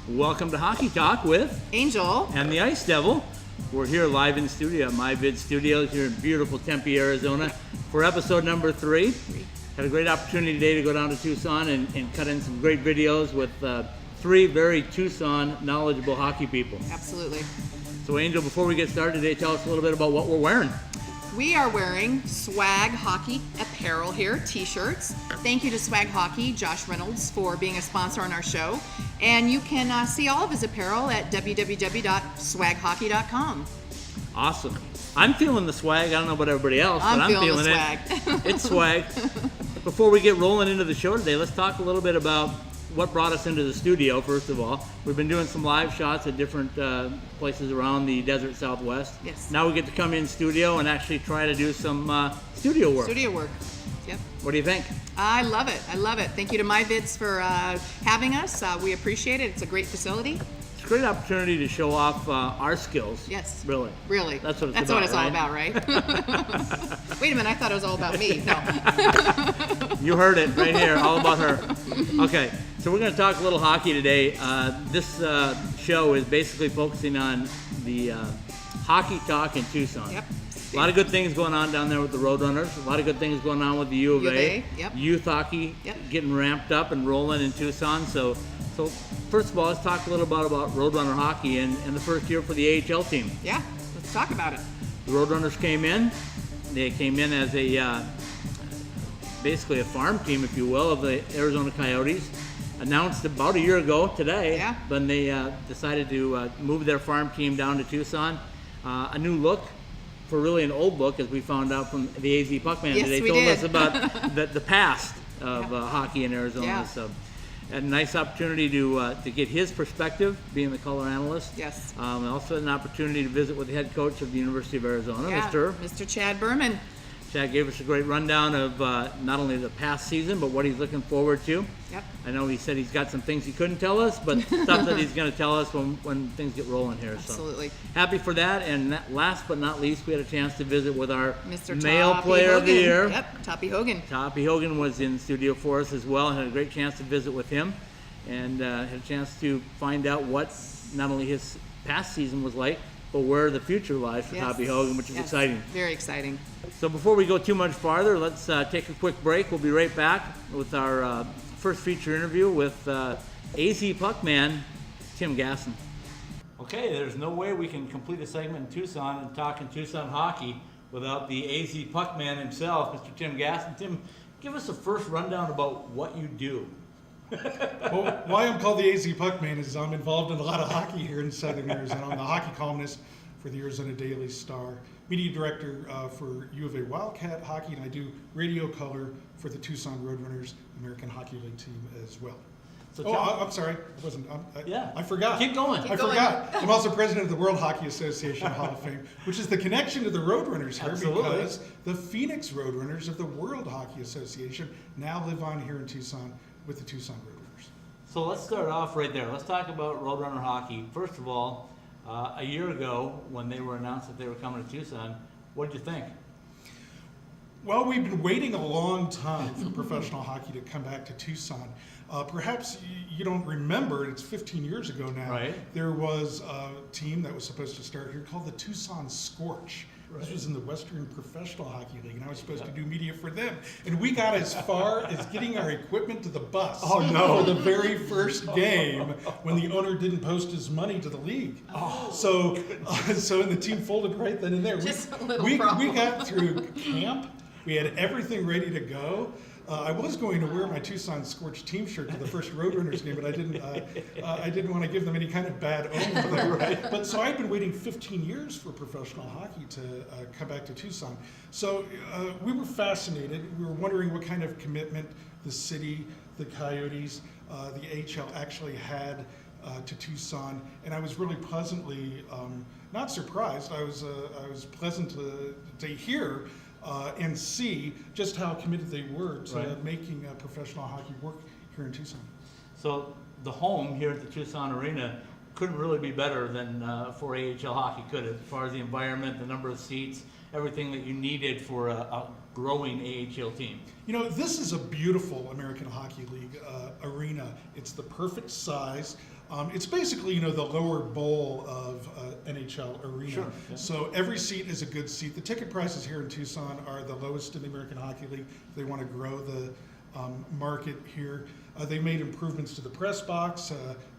Welcome to Hockey Talk with Angel and the Ice Devil. We're here live in studio at MyVid Studios here in beautiful Tempe, Arizona for episode number 3. Had a great opportunity today to go down to Tucson and cut in some great videos with 3 very Tucson knowledgeable hockey people. Absolutely. So Angel, before we get started today, tell us a little bit about what we're wearing. We are wearing Swag Hockey apparel here, t-shirts. Thank you to Swag Hockey, Josh Reynolds, for being a sponsor on our show. And you can see all of his apparel at www.swaghockey.com. Awesome. I'm feeling the swag. I don't know about everybody else, but I'm feeling the it. swag. It's swag. Before we get rolling into the show today, let's talk a little bit about what brought us into the studio, first of all. We've been doing some live shots at different places around the desert Southwest. Yes. Now we get to come in studio and actually try to do some studio work. Studio work. Yep. What do you think? I love it. I love it. Thank you to MyVids for having us. We appreciate it. It's a great facility. It's a great opportunity to show off our skills. Yes. Really. Really. That's what it's all about, right? Wait a minute. I thought it was all about me. No. You heard it right here. All about her. Okay. So we're going to talk a little hockey today. This show is basically focusing on the hockey talk in Tucson. Yep. A lot of good things going on down there with the Roadrunners. A lot of good things going on with the U of A. Yep. Youth hockey getting ramped up and rolling in Tucson. So first of all, let's talk a little bit about Roadrunner Hockey and the first year for the AHL team. Yeah, let's talk about it. The Roadrunners came in. They came in as a basically a farm team, if you will, of the Arizona Coyotes. Announced about a year ago today when they decided to move their farm team down to Tucson. A new look for really an old look, as we found out from the AZ Puckman yes, today. We told did. us about the past of hockey in Arizona. Yeah. So a nice opportunity to get his perspective, being the color analyst. Yes. Also an opportunity to visit with the head coach of the University of Arizona, Mr. Chad Berman. Chad gave us a great rundown of not only the past season, but what he's looking forward to. Yep. I know he said he's got some things he couldn't tell us, but stuff that he's going to tell us when things get rolling here. Absolutely. So happy for that. And last but not least, we had a chance to visit with our Mr. male Toppie player Hogan. of the year. Yep, Toppie Hogan. Toppie Hogan was in studio for us as well. Had a great chance to visit with him and had a chance to find out what not only his past season was like, but where the future lies for Toppie Hogan, which is exciting. Very exciting. So before we go too much farther, let's take a quick break. We'll be right back with our first feature interview with AZ Puckman, Tim GASSEN. Okay, there's no way we can complete a segment in Tucson and talk in Tucson hockey without the AZ Puckman himself, Mr. Tim GASSEN. Tim, give us a first rundown about what you do. Well, why I'm called the AZ Puckman is I'm involved in a lot of hockey here in Southern Arizona. I'm the hockey columnist for the Arizona Daily Star, media director for U of A Wildcat Hockey, and I do radio color for the Tucson Roadrunners American Hockey League team as well. So I'm sorry, I wasn't. I forgot. Keep going. I forgot. I'm also president of the World Hockey Association Hall of Fame, which is the connection to the Roadrunners here. Absolutely. Because the Phoenix Roadrunners of the World Hockey Association now live on here in Tucson with the Tucson Roadrunners. So let's start off right there. Let's talk about Roadrunner Hockey. First of all, a year ago when they were announced that they were coming to Tucson, what did you think? Well, we've been waiting a long time for professional hockey to come back to Tucson. Perhaps you don't remember, it's 15 years ago now. Right. There was a team that was supposed to start here called the Tucson Scorch. Right. This was in the Western Professional Hockey League, and I was supposed to do media for them. And we got as far as getting our equipment to the bus for the very first game when the owner didn't post his money to the league. So and the team folded right then and there. We got through camp. We had everything ready to go. I was going to wear my Tucson Scorch team shirt to the first Roadrunners game, but I didn't want to give them any kind of bad omen there. Right. But so I'd been waiting 15 years for professional hockey to come back to Tucson. So we were fascinated. We were wondering what kind of commitment the city, the Coyotes, the AHL actually had to Tucson, and I was really pleasantly not surprised. I was pleasant to hear. And see just how committed they were to making professional hockey work here in Tucson. So the home here at the Tucson Arena couldn't really be better than for AHL hockey, could it? As far as the environment, the number of seats, everything that you needed for a growing AHL team. You know, this is a beautiful American Hockey League arena. It's the perfect size. It's basically, the lower bowl of NHL arena. Sure, yeah. So every seat is a good seat. The ticket prices here in Tucson are the lowest in the American Hockey League. They want to grow the market here. They made improvements to the press box,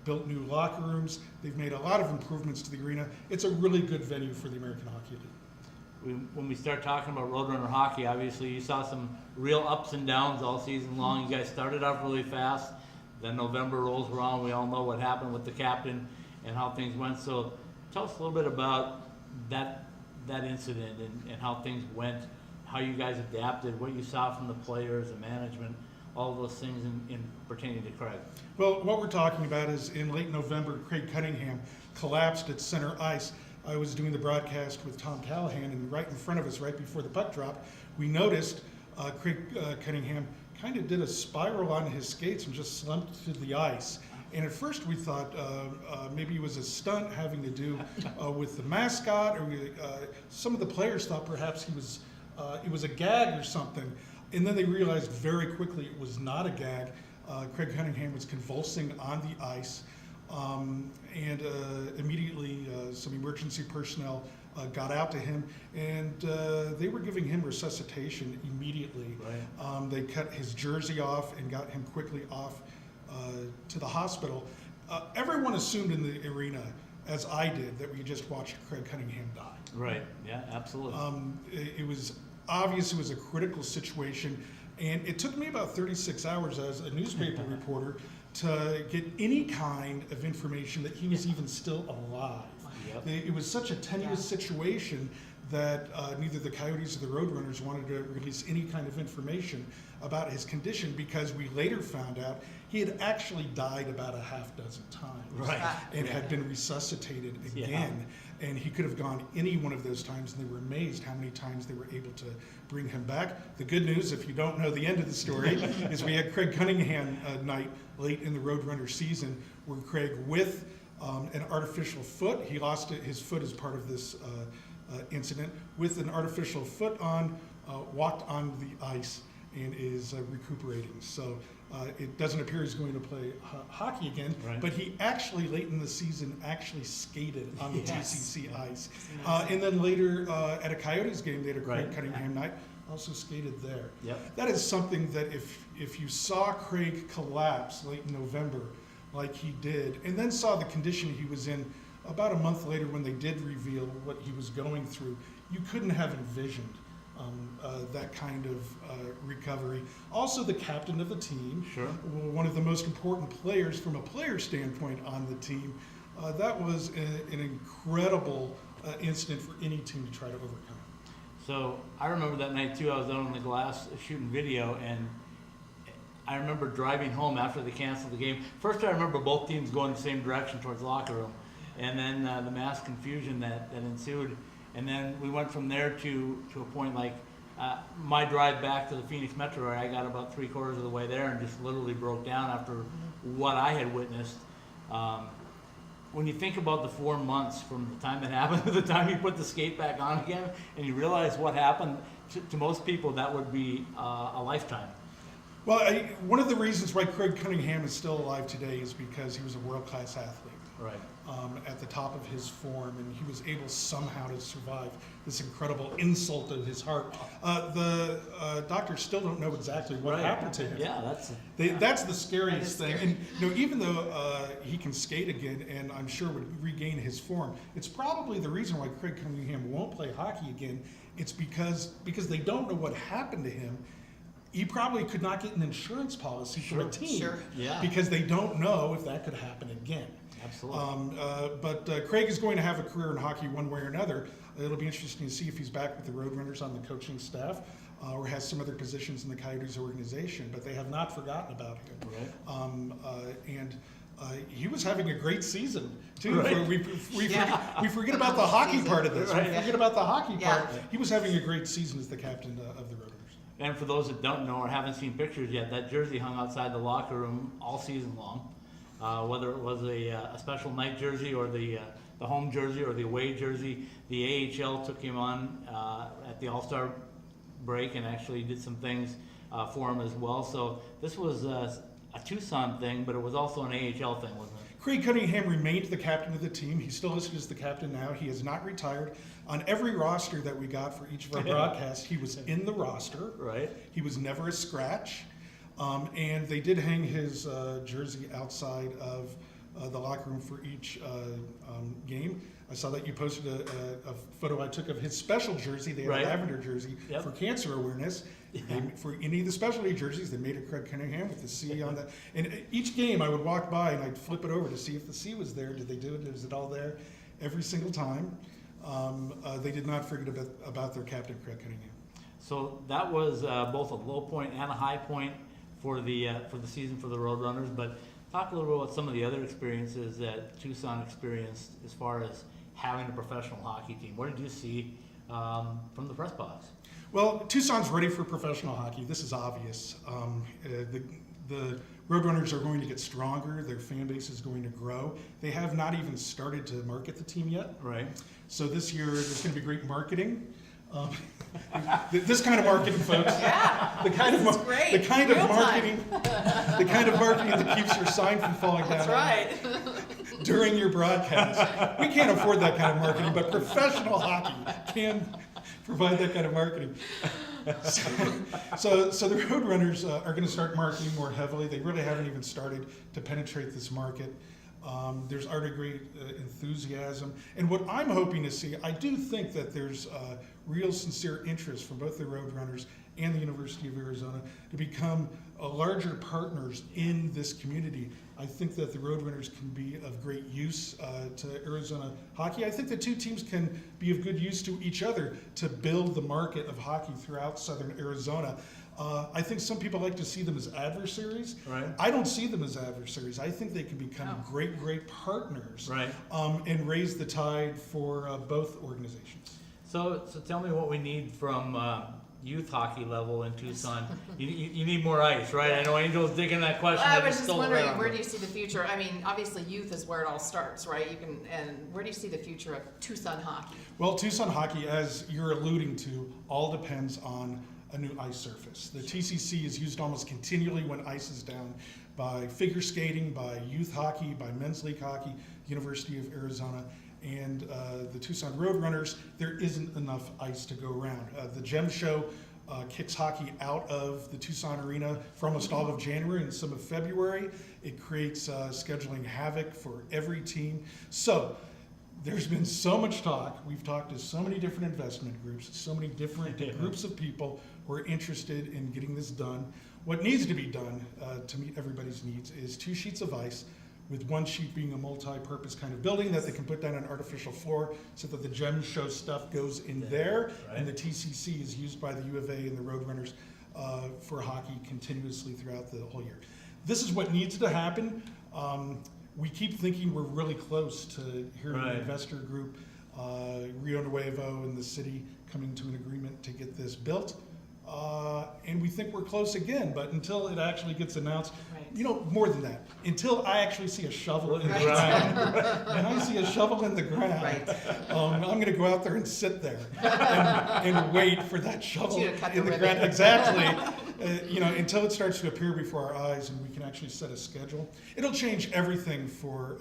built new locker rooms. They've made a lot of improvements to the arena. It's a really good venue for the American Hockey League. When we start talking about Roadrunner Hockey, obviously you saw some real ups and downs all season long. You guys started off really fast. Then November rolls around. We all know what happened with the captain and how things went. So tell us a little bit about that incident and how things went, how you guys adapted, what you saw from the players, the management, all of those things in pertaining to Craig. Well, what we're talking about is in late November, Craig Cunningham collapsed at center ice. I was doing the broadcast with Tom Callahan, and right in front of us, right before the puck dropped, we noticed Craig Cunningham kind of did a spiral on his skates and just slumped to the ice. And at first we thought maybe it was a stunt having to do with the mascot, or some of the players thought perhaps it was a gag or something. And then they realized very quickly it was not a gag. Craig Cunningham was convulsing on the ice, and immediately some emergency personnel got out to him, and they were giving him resuscitation immediately. Right. They cut his jersey off and got him quickly off to the hospital. Everyone assumed in the arena, as I did, that we just watched Craig Cunningham die. Right, yeah, absolutely. It was obvious it was a critical situation, and it took me about 36 hours as a newspaper reporter to get any kind of information that he was even still alive. Yep. It was such a tenuous situation that neither the Coyotes or the Roadrunners wanted to release any kind of information about his condition, because we later found out he had actually died about a half dozen times. Right. And had been resuscitated again. And he could have gone any one of those times, and they were amazed how many times they were able to bring him back. The good news, if you don't know the end of the story, is we had Craig Cunningham night late in the Roadrunner season, where Craig, with an artificial foot, he lost his foot as part of this incident, with an artificial foot on, walked on the ice and is recuperating. So it doesn't appear he's going to play hockey again, right. But he actually, late in the season, actually skated on the Yes. TCC ice. And then later at a Coyotes game, they had a Craig Right. Cunningham night, also skated there. Yep. That is something that if you saw Craig collapse late in November, like he did, and then saw the condition he was in about a month later when they did reveal what he was going through, you couldn't have envisioned that kind of recovery. Also, the captain of the team, Sure. one of the most important players from a player standpoint on the team, that was an incredible incident for any team to try to overcome. So I remember that night too. I was down on the glass shooting video, and I remember driving home after they canceled the game. First, I remember both teams going the same direction towards the locker room, and then the mass confusion that ensued. And then we went from there to a point like my drive back to the Phoenix Metro area. I got about 3/4 of the way there and just literally broke down after what I had witnessed. When you think about the 4 months from the time it happened to the time you put the skate back on again, and you realize what happened, to most people that would be a lifetime. Well, one of the reasons why Craig Cunningham is still alive today is because he was a world-class athlete. Right. At the top of his form, and he was able somehow to survive this incredible insult of his heart. The doctors still don't know exactly what happened to him. Yeah, That's the scariest thing. And even though he can skate again, and I'm sure would regain his form, it's probably the reason why Craig Cunningham won't play hockey again. It's because they don't know what happened to him. He probably could not get an insurance policy for a team because they don't know if that could happen again. Absolutely. But Craig is going to have a career in hockey one way or another. It'll be interesting to see if he's back with the Roadrunners on the coaching staff or has some other positions in the Coyotes organization. But they have not forgotten about him. Right. And he was having a great season too. Right. We forget about the hockey part of this. Right. We forget about the hockey part. Yeah. He was having a great season as the captain of the Roadrunners. And for those that don't know or haven't seen pictures yet, that jersey hung outside the locker room all season long. Whether it was a special night jersey or the home jersey or the away jersey, the AHL took him on at the All-Star break and actually did some things for him as well. So this was a Tucson thing, but it was also an AHL thing, wasn't it? Craig Cunningham remained the captain of the team. He's still listed as the captain now. He has not retired. On every roster that we got for each of our broadcasts, he was in the roster. Right. He was never a scratch. And they did hang his jersey outside of the locker room for each game. I saw that you posted a photo I took of his special jersey. They had Right. a lavender jersey for cancer awareness. For any of the specialty jerseys, they made a Craig Cunningham with the C on the. And each game I would walk by and I'd flip it over to see if the C was there. Did they do it? Was it all there? Every single time. They did not forget about their captain, Craig Cunningham. So that was both a low point and a high point for the season for the Roadrunners. But talk a little bit about some of the other experiences that Tucson experienced as far as having a professional hockey team. What did you see from the press box? Well, Tucson's ready for professional hockey. This is obvious. The Roadrunners are going to get stronger. Their fan base is going to grow. They have not even started to market the team yet. Right. So this year there's going to be great marketing. This kind of marketing, folks. Yeah. The kind of great. the kind of Real marketing, the kind of marketing that keeps your sign from falling down. That's right. During your broadcast. We can't afford that kind of marketing, but professional hockey can provide that kind of marketing. So the Roadrunners are going to start marketing more heavily. They really haven't even started to penetrate this market. There's already great enthusiasm. And what I'm hoping to see, I do think that there's real sincere interest from both the Roadrunners and the University of Arizona to become larger partners in this community. I think that the Roadrunners can be of great use to Arizona hockey. I think the two teams can be of good use to each other to build the market of hockey throughout southern Arizona. I think some people like to see them as adversaries. Right. I don't see them as adversaries. I think they can become great partners. Right. And raise the tide for both organizations. So tell me what we need from youth hockey level in Tucson. You need more ice, right? I know Angel's digging that question. I was just wondering, where do you see the future? I mean, obviously youth is where it all starts, right? And where do you see the future of Tucson hockey? Well, Tucson hockey, as you're alluding to, all depends on a new ice surface. The TCC is used almost continually when ice is down by figure skating, by youth hockey, by men's league hockey, University of Arizona, and the Tucson Roadrunners. There isn't enough ice to go around. The Gem Show kicks hockey out of the Tucson arena for almost all of January and some of February. It creates scheduling havoc for every team. So there's been so much talk. We've talked to so many different investment groups, so many different groups of people who are interested in getting this done. What needs to be done to meet everybody's needs is 2 sheets of ice, with 1 sheet being a multi-purpose kind of building that they can put down an artificial floor so that the Gem Show stuff goes in there, right. And the TCC is used by the U of A and the Roadrunners for hockey continuously throughout the whole year. This is what needs to happen. We keep thinking we're really close to hearing Right. the investor group, Rio Nuevo and the city coming to an agreement to get this built. And we think we're close again, but until it actually gets announced, Right. more than that, until I actually see a shovel in the Right. ground, and I see a shovel in the ground, Right. I'm going to go out there and sit there and wait for that shovel You to cut in the the ribbon. ground. Exactly. Until it starts to appear before our eyes and we can actually set a schedule. It'll change everything for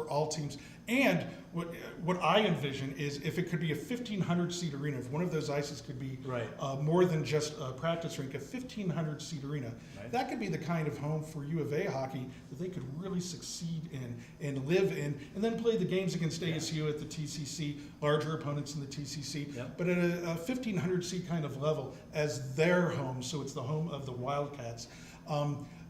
all teams. And what I envision is if it could be a 1,500 seat arena, if one of those ices could be Right. more than just a practice rink, a 1,500 seat arena, Right. that could be the kind of home for U of A hockey that they could really succeed in and live in, and then play the games against ASU at the TCC, larger opponents in the TCC, Yep. but at a 1,500 seat kind of level as their home, so it's the home of the Wildcats.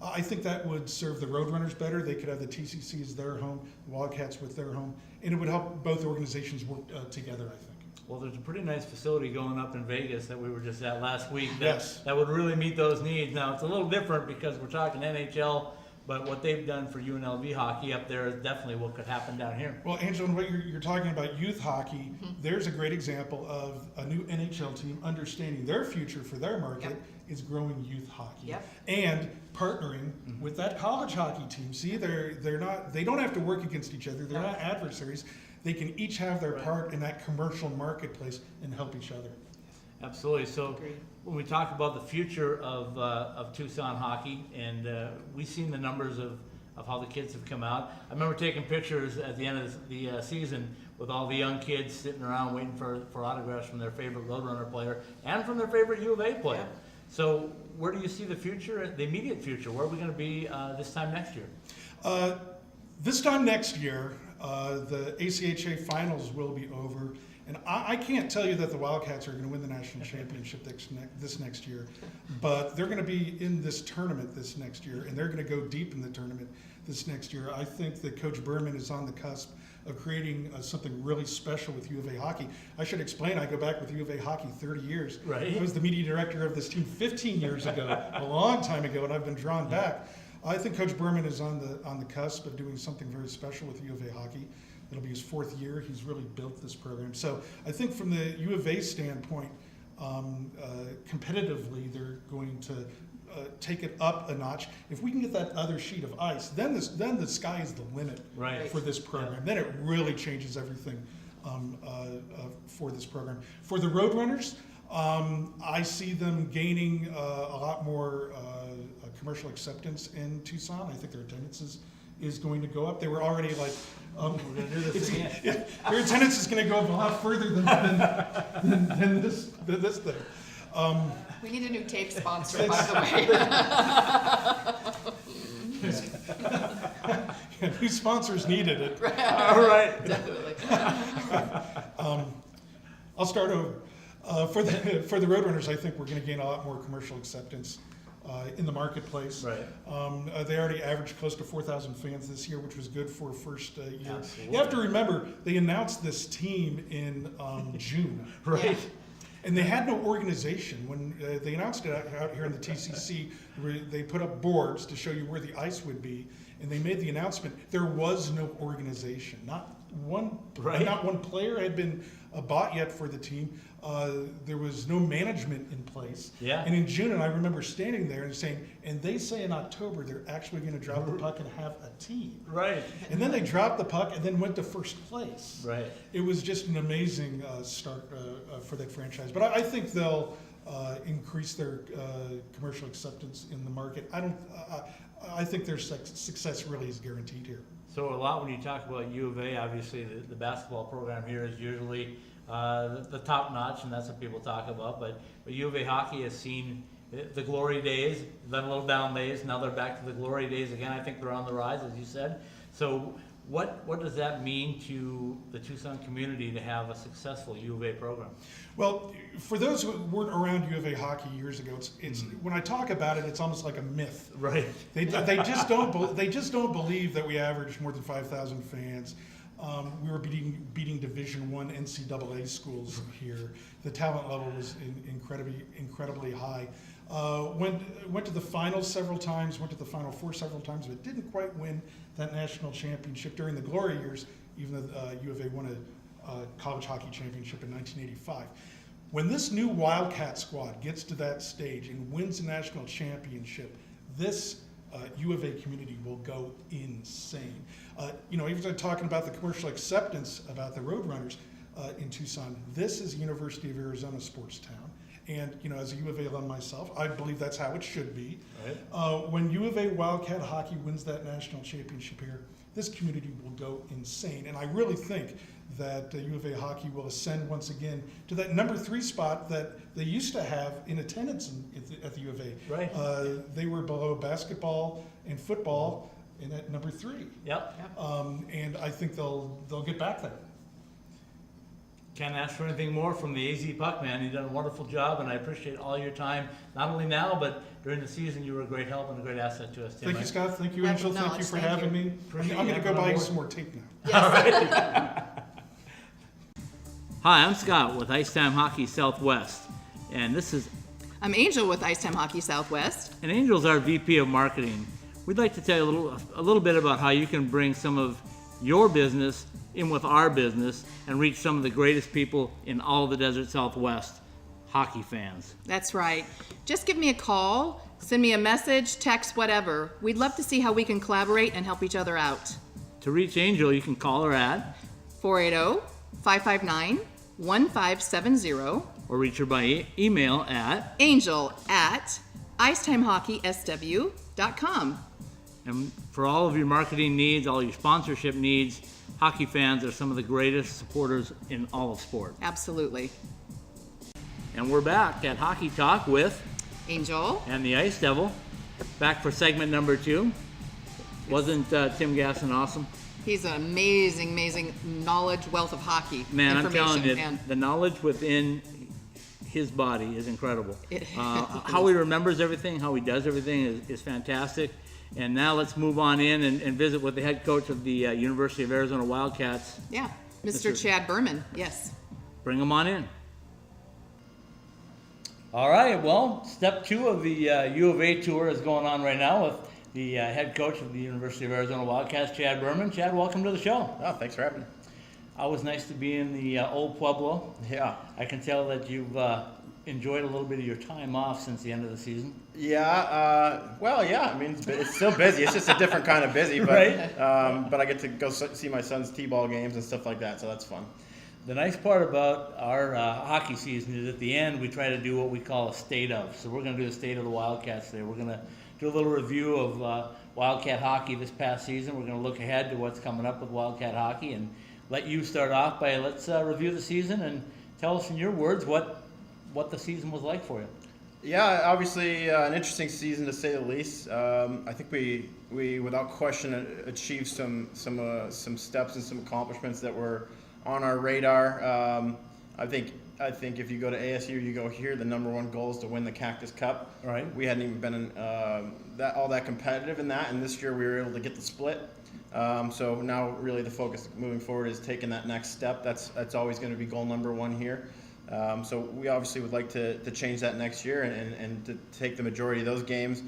I think that would serve the Roadrunners better. They could have the TCC as their home, the Wildcats with their home, and it would help both organizations work together, I think. Well, there's a pretty nice facility going up in Vegas that we were just at last week Yes. that would really meet those needs. Now, it's a little different because we're talking NHL, but what they've done for UNLV hockey up there is definitely what could happen down here. Well, Angela, what you're talking about youth hockey, there's a great example of a new NHL team understanding their future for their market Yep. is growing youth hockey. Yep. And partnering with that college hockey team. See, they don't have to work against each other. They're not adversaries. They can each have their Right. part in that commercial marketplace and help each other. Absolutely. So Agreed. when we talk about the future of Tucson hockey, and we've seen the numbers of how the kids have come out. I remember taking pictures at the end of the season with all the young kids sitting around waiting for autographs from their favorite Roadrunner player and from their favorite U of A player. Yeah. So where do you see the future, the immediate future? Where are we going to be this time next year? This time next year, the ACHA finals will be over. And I can't tell you that the Wildcats are going to win the national championship this next year, but they're going to be in this tournament this next year, and they're going to go deep in the tournament this next year. I think that Coach Berman is on the cusp of creating something really special with U of A hockey. I should explain, I go back with U of A hockey 30 years. Right. I was the media director of this team 15 years ago, a long time ago, and I've been drawn back. I think Coach Berman is on the cusp of doing something very special with U of A hockey. It'll be his 4th year. He's really built this program. So I think from the U of A standpoint, competitively, they're going to take it up a notch. If we can get that other sheet of ice, then the sky is the limit for this program. Yeah. Then it really changes everything for this program. For the Roadrunners, I see them gaining a lot more commercial acceptance in Tucson. I think their attendance is going to go up. They were already like, we're going to do this again. their attendance is going to go up a lot further than this thing. We need a new tape sponsor, by the way. New sponsors needed it. All right. Definitely. I'll start over. For the Roadrunners, I think we're going to gain a lot more commercial acceptance in the marketplace. Right. They already averaged close to 4,000 fans this year, which was good for a first year. Absolutely. You have to remember, they announced this team in June. Right. Yeah. And they had no organization. When they announced it out here in the TCC, they put up boards to show you where the ice would be, and they made the announcement. There was no organization. Not one player had been bought yet for the team. There was no management in place. Yeah. And in June, and I remember standing there and saying, and they say in October they're actually going to drop the puck and have a team. Right. And then they dropped the puck and then went to first place. Right. It was just an amazing start for that franchise. But I think they'll increase their commercial acceptance in the market. I think their success really is guaranteed here. So a lot when you talk about U of A, obviously the basketball program here is usually the top notch, and that's what people talk about. But U of A hockey has seen the glory days, then a little down days. Now they're back to the glory days again. I think they're on the rise, as you said. So what does that mean to the Tucson community to have a successful U of A program? Well, for those who weren't around U of A hockey years ago, it's when I talk about it, it's almost like a myth. Right. They just don't believe that we averaged more than 5,000 fans. We were beating Division I NCAA schools here. The talent level was incredibly high. Went to the finals several times. Went to the Final Four several times, but didn't quite win that national championship during the glory years. Even though U of A won a college hockey championship in 1985. When this new Wildcat squad gets to that stage and wins a national championship, this U of A community will go insane. Even talking about the commercial acceptance about the Roadrunners in Tucson, this is University of Arizona sports town. And, as a U of A alum myself, I believe that's how it should be. Right. When U of A Wildcat hockey wins that national championship here, this community will go insane. And I really think that U of A hockey will ascend once again to that number 3 spot that they used to have in attendance at the U of A. Right. They were below basketball and football and at number 3. Yep. And I think they'll get back there. Can't ask for anything more from the AZ Puck Man. You've done a wonderful job, and I appreciate all your time, not only now, but during the season. You were a great help and a great asset to us, Tim. Thank you, Scott. Thank you, Angel. Thank you for having me. I'm going to go buy you some more tape now. Yes. All right. Hi, I'm Scott with Ice Time Hockey Southwest, and I'm Angel with Ice Time Hockey Southwest. And Angel's our VP of Marketing. We'd like to tell you a little bit about how you can bring some of your business in with our business and reach some of the greatest people in all of the Desert Southwest, hockey fans. That's right. Just give me a call, send me a message, text, whatever. We'd love to see how we can collaborate and help each other out. To reach Angel, you can call her at 480-559-1570, or reach her by email at angel@icetimehockeysw.com. And for all of your marketing needs, all your sponsorship needs, hockey fans are some of the greatest supporters in all of sport. Absolutely. And we're back at Hockey Talk with Angel. and the Ice Devil. Back for segment number 2. Wasn't Tim Gasson awesome? He's an amazing knowledge wealth of hockey. Man, I'm telling you, and the knowledge within his body is incredible. It How he remembers everything, how he does everything is fantastic. And now let's move on in and visit with the head coach of the University of Arizona Wildcats. Yeah, Mr. Chad Berman, yes. Bring him on in. All right, well, step 2 of the U of A tour is going on right now with the head coach of the University of Arizona Wildcats, Chad Berman. Chad, welcome to the show. Oh, thanks for having me. Always nice to be in the old Pueblo. Yeah. I can tell that you've enjoyed a little bit of your time off since the end of the season. Yeah, well, yeah, I mean, it's still busy. It's just a different kind of busy, but, Right. But I get to go see my son's t-ball games and stuff like that, so that's fun. The nice part about our hockey season is at the end we try to do what we call a state of. So we're going to do a state of the Wildcats today. We're going to do a little review of Wildcat hockey this past season. We're going to look ahead to what's coming up with Wildcat hockey and let you start off by let's review the season and tell us in your words what the season was like for you. Yeah, obviously an interesting season to say the least. I think we without question achieved some steps and some accomplishments that were on our radar. I think if you go to ASU, you go here, the #1 goal is to win the Cactus Cup. Right. We hadn't even been all that competitive in that, and this year we were able to get the split. So now really the focus moving forward is taking that next step. That's always going to be goal #1 here. So we obviously would like to change that next year and to take the majority of those games.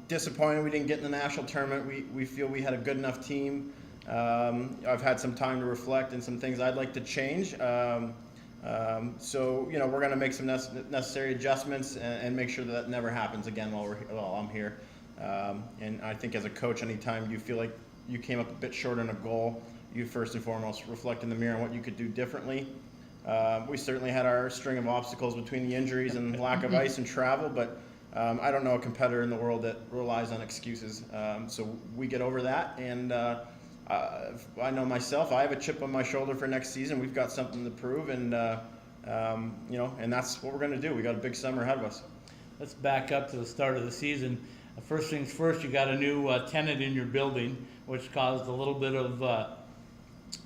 Disappointed we didn't get in the national tournament. We feel we had a good enough team. I've had some time to reflect and some things I'd like to change. So we're going to make some necessary adjustments and make sure that never happens again while I'm here. And I think as a coach, anytime you feel like you came up a bit short on a goal, you first and foremost reflect in the mirror on what you could do differently. We certainly had our string of obstacles between the injuries and lack of ice and travel, but I don't know a competitor in the world that relies on excuses. So we get over that, and I know myself, I have a chip on my shoulder for next season. We've got something to prove, and and that's what we're going to do. We got a big summer ahead of us. Let's back up to the start of the season. First things first, you got a new tenant in your building, which caused a little bit of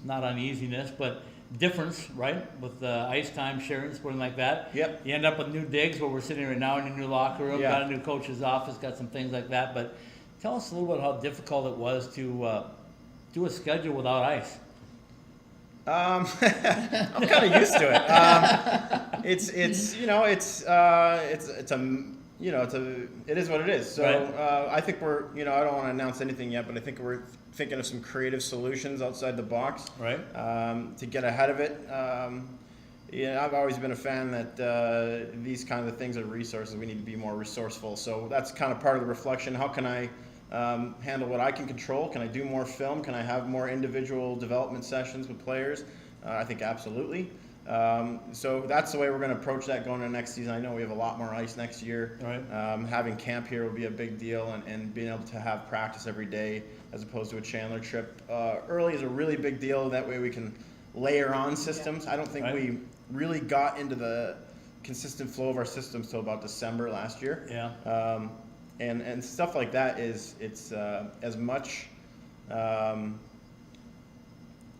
not uneasiness, but difference, right, with ice time sharing, something like that. Yep. You end up with new digs where we're sitting right now in your new locker room, Yeah. got a new coach's office, got some things like that. But tell us a little bit how difficult it was to do a schedule without ice. I'm kind of used to it. It is what it is. So Right. I think we're, I don't want to announce anything yet, but I think we're thinking of some creative solutions outside the box, Right. To get ahead of it. I've always been a fan that these kind of things are resources. We need to be more resourceful. So that's kind of part of the reflection. How can I handle what I can control? Can I do more film? Can I have more individual development sessions with players? I think absolutely. So that's the way we're going to approach that going into next season. I know we have a lot more ice next year. Right. Having camp here will be a big deal, and being able to have practice every day as opposed to a Chandler trip early is a really big deal. That way we can layer on systems. I don't think Right. we really got into the consistent flow of our systems till about December last year. Yeah. And stuff like that it's as much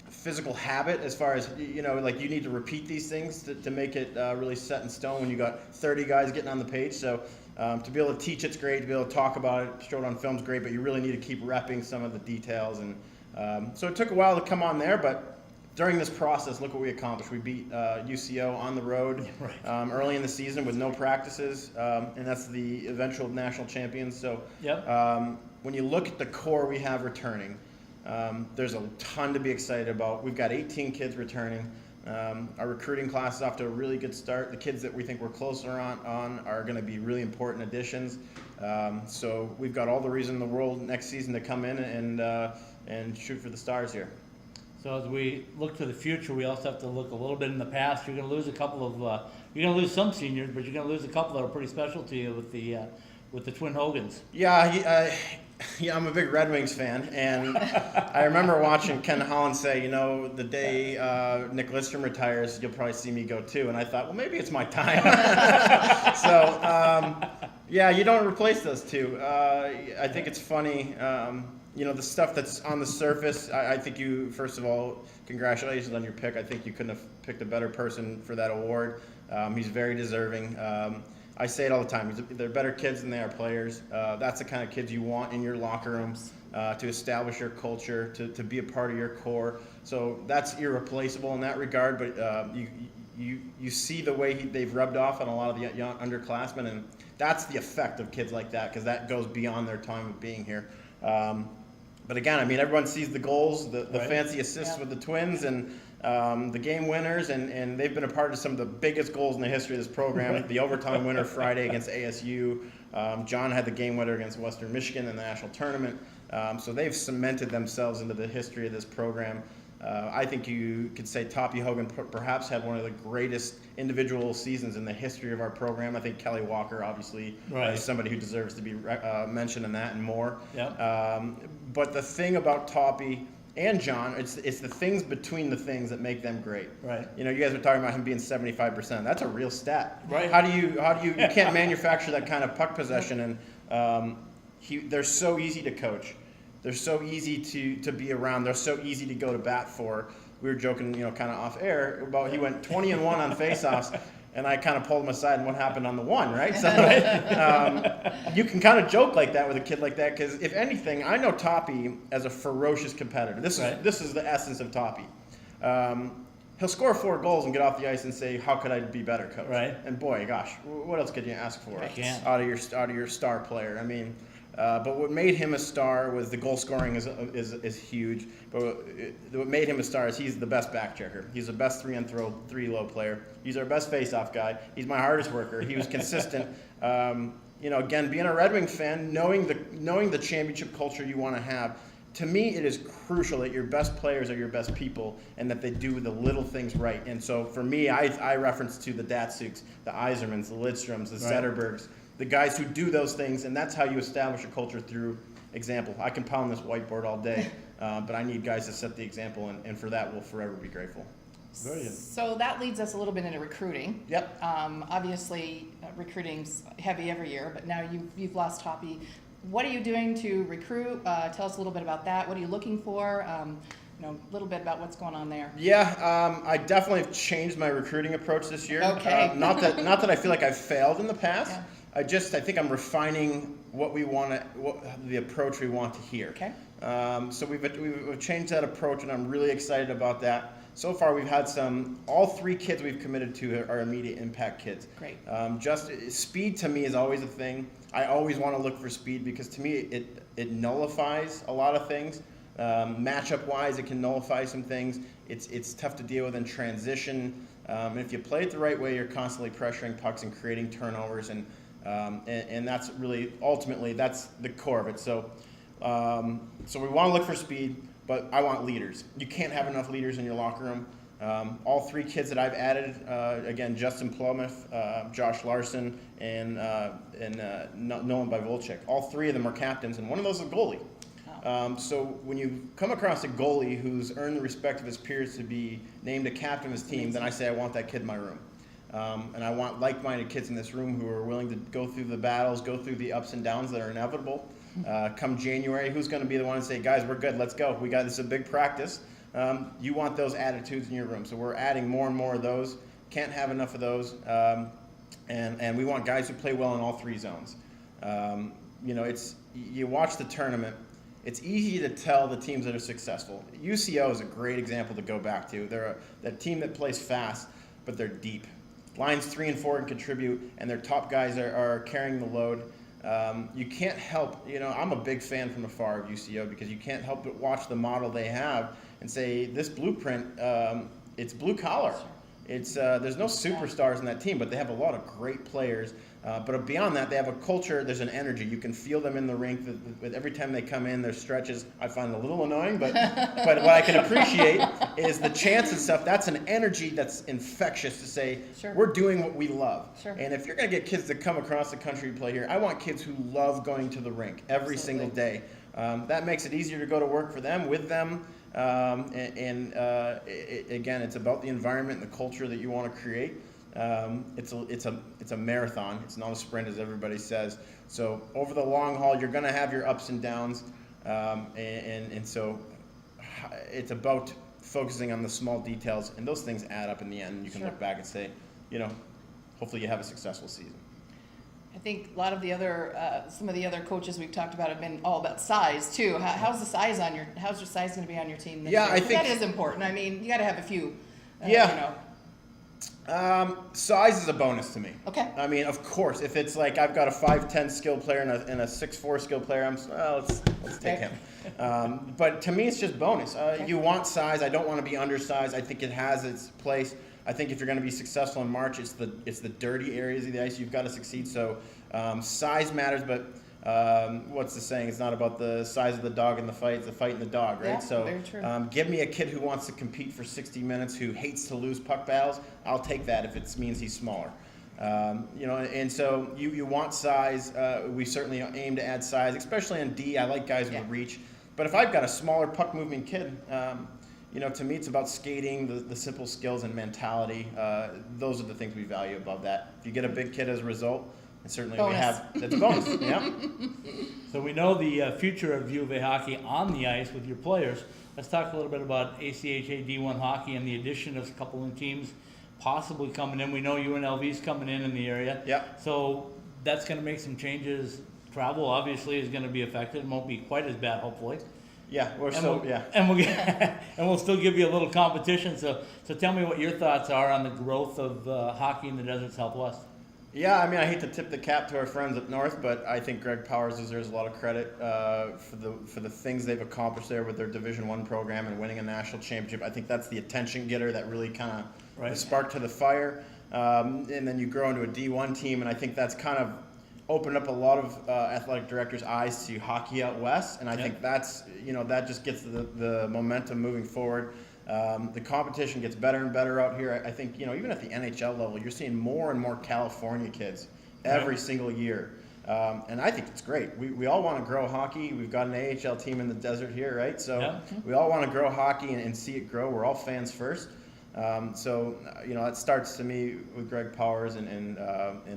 physical habit as far as like you need to repeat these things to make it really set in stone when you got 30 guys getting on the page. So to be able to teach it's great, to be able to talk about it, show it on film's great, but you really need to keep repping some of the details. And so it took a while to come on there, but during this process, look what we accomplished. We beat UCO on the road early in the season with no practices, and that's the eventual national champions. So Yep. when you look at the core we have returning, there's a ton to be excited about. We've got 18 kids returning. Our recruiting class is off to a really good start. The kids that we think we're closer on are going to be really important additions. So we've got all the reason in the world next season to come in and shoot for the stars here. So as we look to the future, we also have to look a little bit in the past. You're going to lose a couple of, you're going to lose some seniors, but you're going to lose a couple that are pretty special to you with the twin Hogans. Yeah, I'm a big Red Wings fan, and I remember watching Ken Holland say, you know, the day Nick Lidstrom retires, you'll probably see me go too. And I thought, well, maybe it's my time. So, yeah, you don't replace those two. I think it's funny. You know, the stuff that's on the surface, I think you, first of all, congratulations on your pick. I think you couldn't have picked a better person for that award. He's very deserving. I say it all the time. They're better kids than they are players. That's the kind of kids you want in your locker rooms to establish your culture, to be a part of your core. So that's irreplaceable in that regard. But you see the way they've rubbed off on a lot of the young underclassmen, and that's the effect of kids like that, because that goes beyond their time of being here. But again, I mean, everyone sees the goals, the Right. fancy assists with the Twins, and the game winners, and they've been a part of some of the biggest goals in the history of this program. The overtime winner Friday against ASU. John had the game winner against Western Michigan in the national tournament. So they've cemented themselves into the history of this program. I think you could say TOPPIE Hogan perhaps had one of the greatest individual seasons in the history of our program. I think Kelly Walker, obviously, is somebody who deserves to be mentioned in that and more. Yep. But the thing about TOPPIE and John, it's the things between the things that make them great. Right. You know, you guys were talking about him being 75%. That's a real stat. Right. How do you can't manufacture that kind of puck possession, and they're so easy to coach. They're so easy to be around. They're so easy to go to bat for. We were joking, you know, kind of off air about he went 20-1 on faceoffs, and I kind of pulled him aside and what happened on the one, right? So you can kind of joke like that with a kid like that, because if anything, I know TOPPIE as a ferocious competitor. This is the essence of TOPPIE. He'll score 4 goals and get off the ice and say, "How could I be better, coach?" Right. And boy, gosh, what else could you ask for Can't. out of your star player? I mean. But what made him a star was the goal scoring is huge. But what made him a star is he's the best back checker. He's the best 3-on-3 low player. He's our best face-off guy. He's my hardest worker. He was consistent. You know, again, being a Red Wing fan, knowing the championship culture you want to have, to me, it is crucial that your best players are your best people and that they do the little things right. And so for me, I reference to the Datsuks, the Yzermans, the Lidstroms, the Zetterbergs, the guys who do those things, and that's how you establish a culture through example. I can pound this whiteboard all day, but I need guys to set the example, and for that, we'll forever be grateful. Brilliant. So that leads us a little bit into recruiting. Yep. Obviously, recruiting's heavy every year, but now you've lost TOPPIE. What are you doing to recruit? Tell us a little bit about that. What are you looking for? You know, a little bit about what's going on there. Yeah, I definitely have changed my recruiting approach this year. Okay. Not that I feel like I've failed in the past. Yeah. I think I'm refining the approach we want to hear. Okay. So we've changed that approach, and I'm really excited about that. So far, we've had all 3 kids we've committed to are immediate impact kids. Great. Just speed to me is always a thing. I always want to look for speed because to me it nullifies a lot of things. Matchup wise, it can nullify some things. It's tough to deal with in transition. And if you play it the right way, you're constantly pressuring pucks and creating turnovers, and that's really ultimately that's the core of it. So we want to look for speed, but I want leaders. You can't have enough leaders in your locker room. All 3 kids that I've added, again, Justin Plumouth, Josh Larson, and Nolan Bivolchik. All 3 of them are captains, and one of those is a goalie. So when you come across a goalie who's earned the respect of his peers to be named a captain of his team, then I say I want that kid in my room. And I want like-minded kids in this room who are willing to go through the battles, go through the ups and downs that are inevitable. Come January, who's going to be the one to say, "Guys, we're good, let's go. This is a big practice." You want those attitudes in your room. So we're adding more and more of those. Can't have enough of those. And we want guys who play well in all 3 zones. You know, you watch the tournament, it's easy to tell the teams that are successful. UCO is a great example to go back to. They're a team that plays fast, but they're deep. Lines 3 and 4 can contribute, and their top guys are carrying the load. You can't help, you know, I'm a big fan from afar of UCO because you can't help but watch the model they have and say, this blueprint, it's blue collar. there's no superstars in that team, but they have a lot of great players. But beyond that, they have a culture. There's an energy. You can feel them in the rink. Every time they come in, their stretches, I find it a little annoying, but what I can appreciate is the chants and stuff. That's an energy that's infectious to say, Sure. we're doing what we love. Sure. And if you're going to get kids to come across the country to play here, I want kids who love going to the rink every single day. That makes it easier to go to work for them, with them. Again, it's about the environment and the culture that you want to create. It's a marathon. It's not a sprint, as everybody says. So over the long haul, you're going to have your ups and downs, and so it's about focusing on the small details, and those things add up in the end. And you can look back and say, hopefully you have a successful season. I think a lot of the other, some of the other coaches we've talked about have been all about size too. How's your size going to be on your team this year? I think that is important. I mean, you got to have a few. Size is a bonus to me. Okay. I mean, of course, if it's like I've got a 5'10" skill player and a 6'4" skill player, let's take him. But to me, it's just bonus. You want size. I don't want to be undersized. I think it has its place. I think if you're going to be successful in March, it's the dirty areas of the ice you've got to succeed. So size matters, but what's the saying? It's not about the size of the dog in the fight, it's the fight in the dog, right? Yeah, so very true. Give me a kid who wants to compete for 60 minutes, who hates to lose puck battles. I'll take that if it means he's smaller. And so you want size. We certainly aim to add size, especially in D. I like guys with reach. But if I've got a smaller puck moving kid, to me it's about skating, the simple skills and mentality. Those are the things we value above that. If you get a big kid as a result, and certainly bonus. that's a bonus. Yeah. So we know the future of U of A hockey on the ice with your players. Let's talk a little bit about ACHA D1 hockey and the addition of a couple of teams possibly coming in. We know UNLV's coming in the area. Yeah. So that's going to make some changes. Travel obviously is going to be affected. It won't be quite as bad, hopefully. Yeah, And we'll still give you a little competition. So tell me what your thoughts are on the growth of hockey in the Desert Southwest. Yeah, I mean, I hate to tip the cap to our friends up north, but I think Greg Powers deserves a lot of credit for the things they've accomplished there with their Division I program and winning a national championship. I think that's the attention getter that really kind of the spark to the fire. And then you grow into a D1 team, and I think that's kind of opened up a lot of athletic directors' eyes to hockey out west, and I think that's that just gets the momentum moving forward. The competition gets better and better out here. I think even at the NHL level, you're seeing more and more California kids every single year, and I think it's great. We all want to grow hockey. We've got an AHL team in the desert here, right? So we all want to grow hockey and see it grow. We're all fans first. It starts to me with Greg Powers and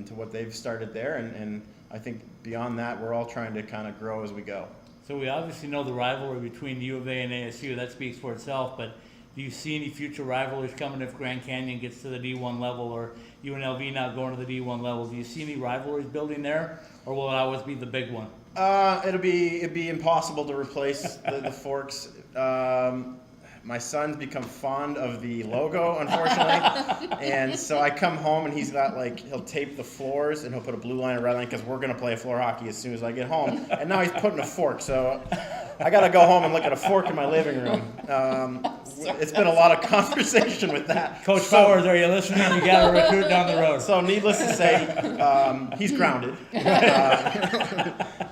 to what they've started there, and I think beyond that, we're all trying to kind of grow as we go. So we obviously know the rivalry between U of A and ASU. That speaks for itself, but do you see any future rivalries coming if Grand Canyon gets to the D1 level, or UNLV now going to the D1 level? Do you see any rivalries building there, or will it always be the big one? It'd be impossible to replace the Forks. My son's become fond of the logo, unfortunately, and so I come home and he's got he'll tape the floors and he'll put a blue line and red line because we're gonna play floor hockey as soon as I get home. And now he's putting a fork, so I gotta go home and look at a fork in my living room. It's been a lot of conversation with that. Coach Powers, are you listening? You got a recruit down the road. So needless to say, he's grounded.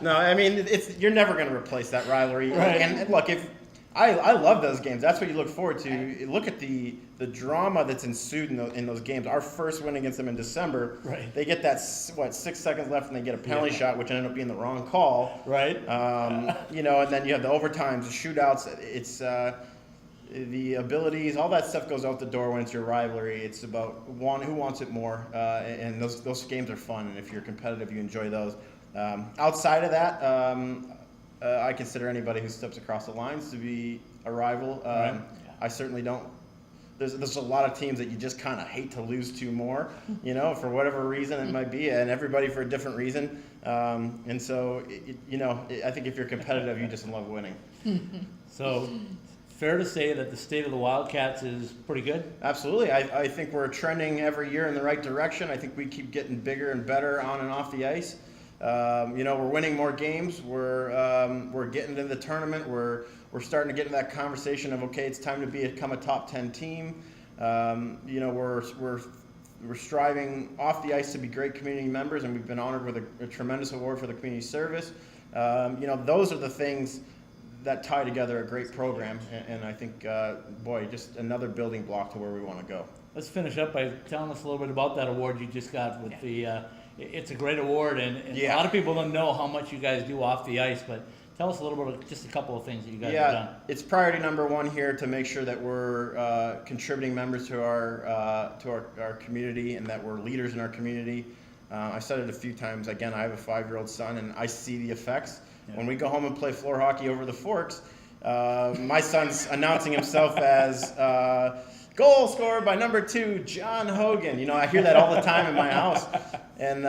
No, I mean you're never gonna replace that rivalry. Right. And look, I love those games. That's what you look forward to. Look at the drama that's ensued in those games. Our first win against them in December, they get that 6 seconds left and they get a penalty shot, which ended up being the wrong call. Right. And then you have the overtimes, the shootouts. It's the abilities, all that stuff goes out the door when it's your rivalry. It's about who wants it more, and those games are fun. And if you're competitive, you enjoy those. Outside of that. I consider anybody who steps across the lines to be a rival. I certainly don't. There's a lot of teams that you just kind of hate to lose to more, for whatever reason it might be, and everybody for a different reason. And so, I think if you're competitive, you just love winning. So, fair to say that the state of the Wildcats is pretty good? Absolutely. I think we're trending every year in the right direction. I think we keep getting bigger and better on and off the ice. We're winning more games. We're getting into the tournament. We're starting to get into that conversation of, okay, it's time to become a top 10 team. You know, we're striving off the ice to be great community members, and we've been honored with a tremendous award for the community service. You know, those are the things that tie together a great program, and I think, boy, just another building block to where we want to go. Let's finish up by telling us a little bit about that award you just got with it's a great award, and a lot of people don't know how much you guys do off the ice, but tell us a little bit of just a couple of things that you guys have done. It's priority number one here to make sure that we're contributing members to our community, and that we're leaders in our community. I've said it a few times. Again, I have a 5-year-old son, and I see the effects. Yeah. When we go home and play floor hockey over the Forks, my son's announcing himself as goal scored by number 2, John Hogan. You know, I hear that all the time in my house. And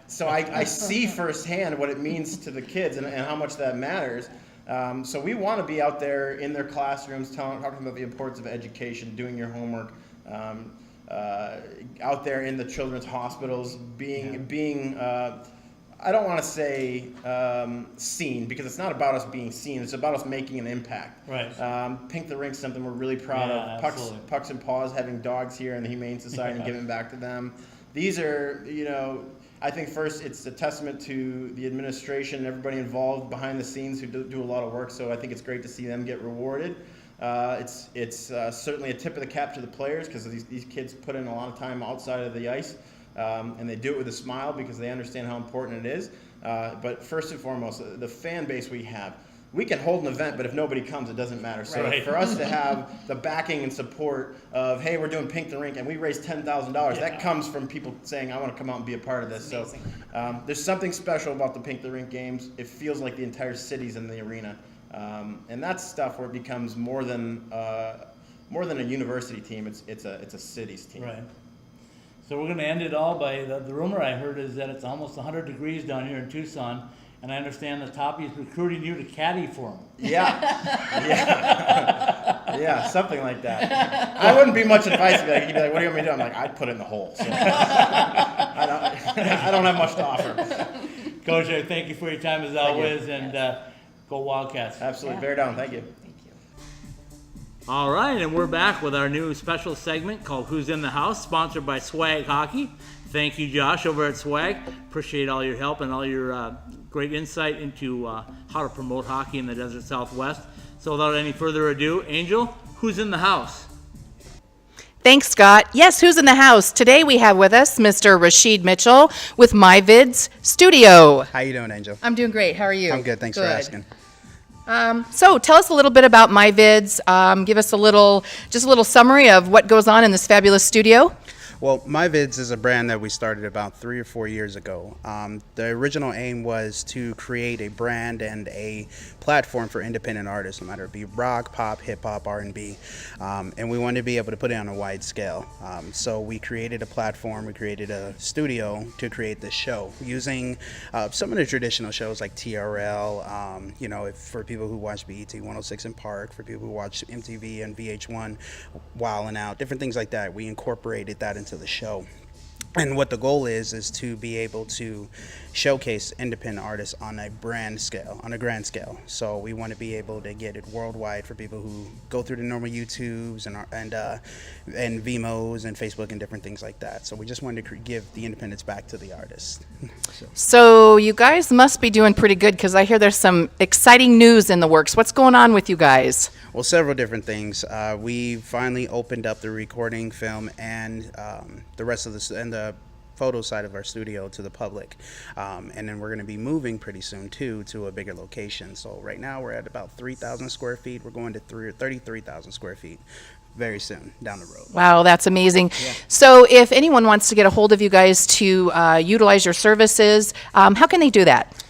so I see firsthand what it means to the kids and how much that matters. So we want to be out there in their classrooms talking about the importance of education, doing your homework, out there in the children's hospitals, being I don't want to say seen, because it's not about us being seen. It's about us making an impact. Right. Pink the Rink's something we're really proud of. Pucks and Paws, having dogs here in the Humane Society and giving back to them. These are, you know, I think first it's a testament to the administration and everybody involved behind the scenes who do a lot of work. So I think it's great to see them get rewarded. It's certainly a tip of the cap to the players, because these kids put in a lot of time outside of the ice. And they do it with a smile because they understand how important it is. But first and foremost, the fan base we have. We can hold an event, but if nobody comes, it doesn't matter. So for us to have the backing and support of, hey, we're doing Pink the Rink, and we raised $10,000, that comes from people saying, I want to come out and be a part of this. So there's something special about the Pink the Rink games. It feels like the entire city's in the arena. And that's stuff where it becomes more than a university team. It's a city's team. Right. So we're going to end it all by the rumor I heard is that it's almost 100 degrees down here in Tucson, and I understand that TOPPIE is recruiting you to caddy for him. Yeah, something like that. I wouldn't be much advice. He'd be like, what do you want me to do? I'm like, I'd put it in the hole. So I don't have much to offer. Coach, thank you for your time as always, and go Wildcats. Absolutely. Bear down. Thank you. All right, and we're back with our new special segment called Who's in the House, sponsored by Swag Hockey. Thank you, Josh, over at Swag. Appreciate all your help and all your great insight into how to promote hockey in the Desert Southwest. So without any further ado, Angel, who's in the house? Thanks, Scott. Yes, who's in the house? Today we have with us Mr. Rashid Mitchell with MyVids Studio. How you doing, Angel? I'm doing great. How are you? I'm good. Thanks for asking. So tell us a little bit about MyVids. Give us just a little summary of what goes on in this fabulous studio. Well, MyVids is a brand that we started about 3 or 4 years ago. The original aim was to create a brand and a platform for independent artists, no matter it be rock, pop, hip hop, R&B, and we wanted to be able to put it on a wide scale. So we created a platform, we created a studio to create this show using some of the traditional shows like TRL, you know, for people who watch BET 106 and Park, for people who watch MTV and VH1, Wild 'N Out, different things like that. We incorporated that into the show. And what the goal is to be able to showcase independent artists on a grand scale. So we want to be able to get it worldwide for people who go through the normal YouTubes and Vimos and Facebook and different things like that. So we just wanted to give the independence back to the artists. So you guys must be doing pretty good, because I hear there's some exciting news in the works. What's going on with you guys? Well, several different things. We finally opened up the recording, film, and the rest of the photo side of our studio to the public, and then we're going to be moving pretty soon too to a bigger location. So right now we're at about 3,000 square feet. We're going to 33,000 square feet very soon down the road. Wow, that's amazing. Yeah. So if anyone wants to get a hold of you guys to utilize your services, how can they do that?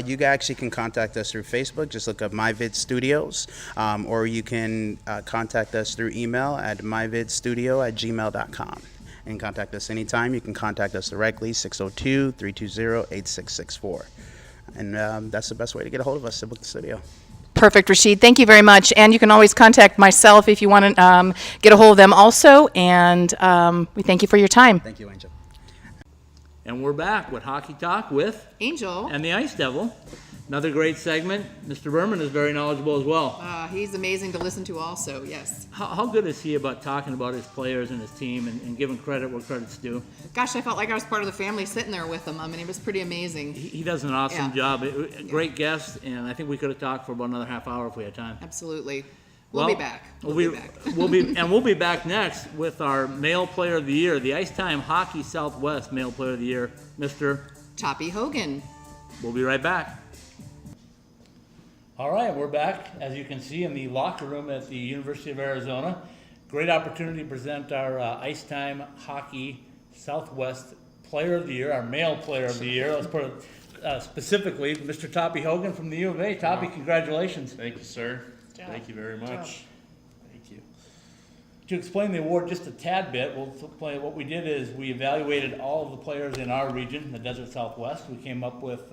You actually can contact us through Facebook. Just look up MyVids Studios, or you can contact us through email at myvidstudio@gmail.com. And contact us anytime. You can contact us directly, 602-320-8664. And that's the best way to get a hold of us, to book the studio. Perfect, Rashid. Thank you very much. And you can always contact myself if you want to get a hold of them also. And we thank you for your time. Thank you, Angel. And we're back with Hockey Talk with Angel. and the Ice Devil. Another great segment. Mr. Berman is very knowledgeable as well. He's amazing to listen to also, yes. How good is he about talking about his players and his team and giving credit where credit's due? Gosh, I felt like I was part of the family sitting there with him. I mean, it was pretty amazing. He does an awesome Yeah. job. Great guest, and I think we could have talked for about another half hour if we had time. Absolutely. We'll be back. We'll be back next with our Male Player of the Year, the Ice Time Hockey Southwest Male Player of the Year, Mr. TOPPIE HOGAN. We'll be right back. All right, we're back, as you can see, in the locker room at the University of Arizona. Great opportunity to present our Ice Time Hockey Southwest Player of the Year, our Male Player of the Year. Let's put it specifically, Mr. TOPPIE HOGAN from the U of A. TOPPIE, congratulations. Thank you, sir. job. Thank you very Good much. job. Thank you. To explain the award just a tad bit, what we did is we evaluated all of the players in our region, the Desert Southwest. We came up with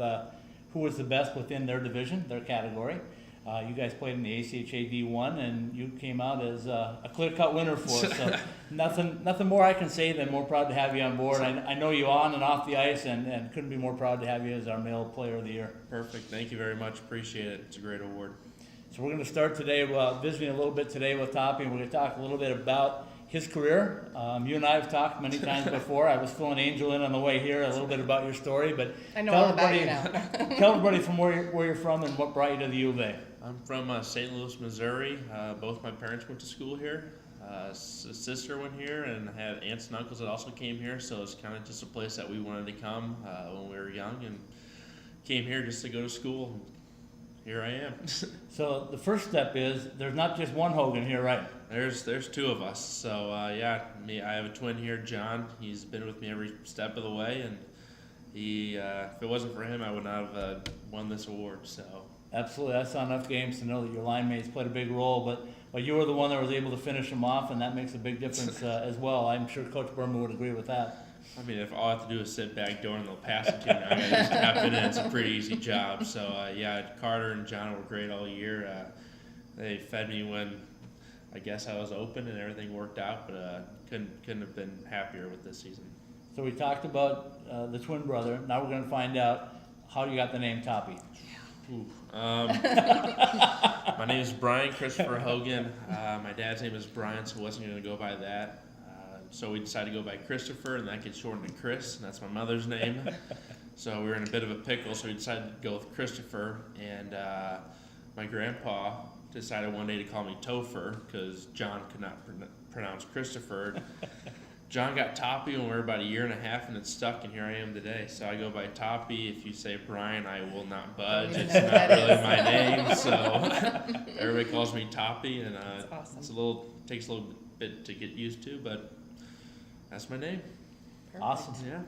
who was the best within their division, their category. You guys played in the ACHA D1, and you came out as a clear-cut winner for us. So nothing more I can say than more proud to have you on board. I know you on and off the ice, and couldn't be more proud to have you as our Male Player of the Year. Perfect. Thank you very much. Appreciate it. It's a great award. So we're going to start today visiting a little bit today with TOPPIE, and we're going to talk a little bit about his career. You and I have talked many times before. I was filling Angel in on the way here, a little bit about your story, but I know all about you now. tell everybody from where you're from and what brought you to the U of A. I'm from St. Louis, Missouri. Both my parents went to school here. Sister went here, and I had aunts and uncles that also came here, so it's kind of just a place that we wanted to come when we were young, and came here just to go to school. Here I am. So the first step is there's not just one Hogan here, right? There's two of us. So yeah, I have a twin here, John. He's been with me every step of the way, and he if it wasn't for him, I would not have won this award. So Absolutely, I saw enough games to know that your line mates played a big role, but you were the one that was able to finish them off, and that makes a big difference as well. I'm sure Coach Berman would agree with that. I mean, if all I have to do is sit back door and they'll pass it to me, I gotta just tap it in. It's a pretty easy job. So yeah, Carter and John were great all year. They fed me when I guess I was open and everything worked out, but couldn't have been happier with this season. So we talked about the twin brother. Now we're going to find out how you got the name TOPPIE. Ooh, my name is Brian Christopher Hogan. My dad's name is Brian, so I wasn't going to go by that. So we decided to go by Christopher, and that gets shortened to Chris, and that's my mother's name. So we were in a bit of a pickle, so we decided to go with Christopher. And my grandpa decided one day to call me Topher because John could not pronounce Christopher. John got TOPPIE when we were about a year and a half, and it stuck, and here I am today. So I go by TOPPIE. If you say Brian, I will not budge. Don't even It's know not who that really is. my name, so everybody calls me TOPPIE, and That's it's takes a little bit to get used to, but that's my name. Awesome. Yeah.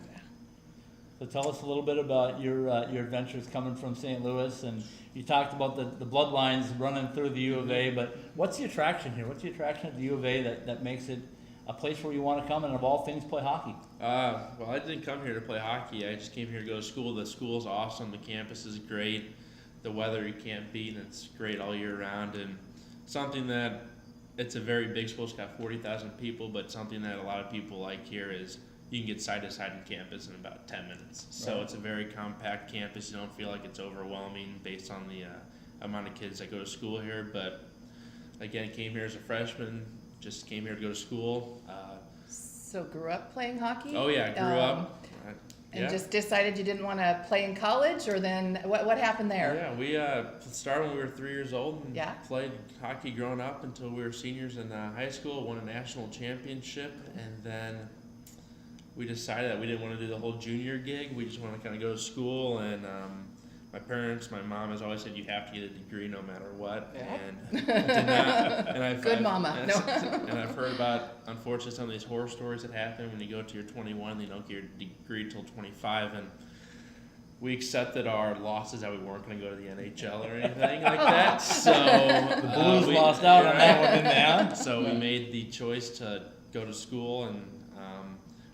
So tell us a little bit about your adventures coming from St. Louis, and you talked about the bloodlines running through the U of A, but what's the attraction here? What's the attraction at the U of A that makes it a place where you want to come and of all things play hockey? Well, I didn't come here to play hockey. I just came here to go to school. The school's awesome. The campus is great. The weather you can't beat, and it's great all year round. And something that it's a very big school. It's got 40,000 people, but something that a lot of people like here is you can get side to side in campus in about 10 minutes. So Right. It's a very compact campus. You don't feel like it's overwhelming based on the amount of kids that go to school here. But again, came here as a freshman. Just came here to go to school. So grew up playing hockey? Oh yeah, grew up. And Yeah. just decided you didn't want to play in college, or then what happened there? Yeah, we started when we were 3 years old and Yeah. played hockey growing up until we were seniors in high school, won a national championship, and then we decided that we didn't want to do the whole junior gig. We just wanted to kind of go to school, and my mom has always said you have to get a degree no matter what, Yeah. and I did not. And Good mama. And, and I've heard about, unfortunately, some of these horror stories that happen when you go to your 21, you don't get your degree till 25, and we accepted our losses that we weren't going to go to the NHL or anything like that. So The Blues lost out on that one, didn't they? Huh? So we made the choice to go to school, and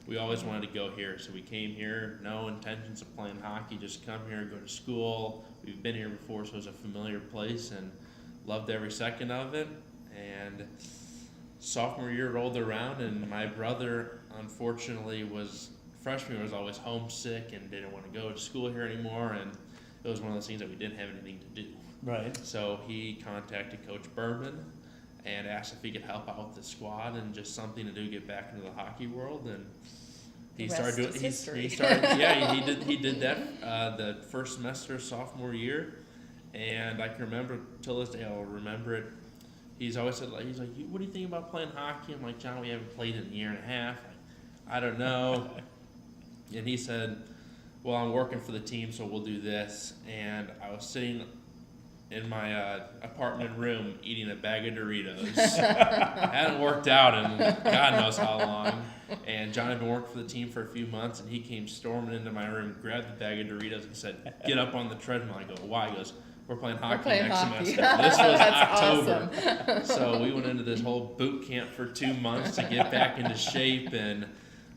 we always wanted to go here. So we came here, no intentions of playing hockey, just come here, go to school. We've been here before, so it was a familiar place, and loved every second of it. And sophomore year rolled around, and my brother, unfortunately, was freshman year, I was always homesick and didn't want to go to school here anymore, and it was one of those things that we didn't have anything to do. Right. So he contacted Coach Berman and asked if he could help out with the squad and just something to do, get back into the hockey world. And he The started rest doing. is history. He started. Yeah, he did that the first semester of sophomore year, and I can remember till this day. I'll remember it. He's always said, like, he's like, what do you think about playing hockey? I'm like, John, we haven't played in a year and a half. I don't know. And he said, well, I'm working for the team, so we'll do this. And I was sitting in my apartment room eating a bag of Doritos. Hadn't worked out in God knows how long. And John had been working for the team for a few months, and he came storming into my room, grabbed the bag of Doritos, and said, get up on the treadmill. I go, why? He goes, we're playing hockey next semester. This was October. Awesome. So we went into this whole boot camp for 2 months to get back into shape, and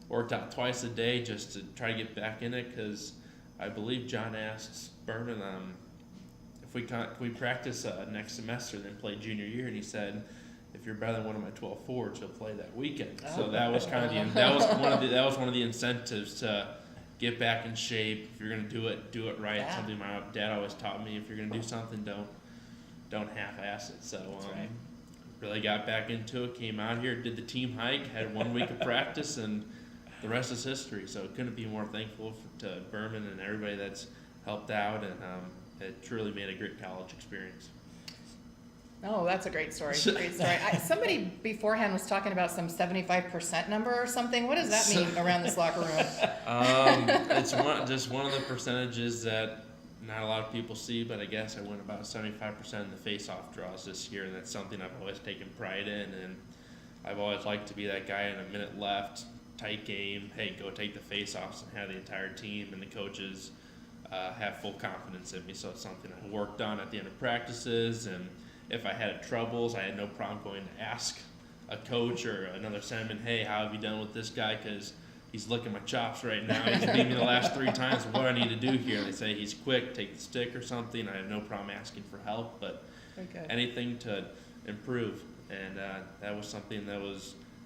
worked out twice a day just to try to get back in it, because I believe John asked Berman if we practice next semester, then play junior year, and he said, if you're better than one of my 12 forwards, you'll play that weekend. So that was kind of that was one of the incentives to get back in shape. If you're gonna do it right. Yeah. Something my dad always taught me: if you're gonna do something, don't half-ass it. So right. really got back into it. Came out here, did the team hike, had 1 week of practice, and the rest is history. So couldn't be more thankful to Berman and everybody that's helped out, and it truly made a great college experience. Oh, that's a great story. Great story. Somebody beforehand was talking about some 75% number or something. What does that mean around this locker room? It's just one of the percentages that not a lot of people see, but I guess I went about 75% in the face-off draws this year, and that's something I've always taken pride in, and I've always liked to be that guy in a minute left, tight game, hey, go take the face-offs, and have the entire team and the coaches have full confidence in me. So it's something I worked on at the end of practices, and if I had troubles, I had no problem going to ask a coach or another centerman, hey, how have you done with this guy? Because he's licking my chops right now. He's beat me the last 3 times. What do I need to do here? They say he's quick, take the stick or something. I have no problem asking for help, but Okay. anything to improve. And that was something that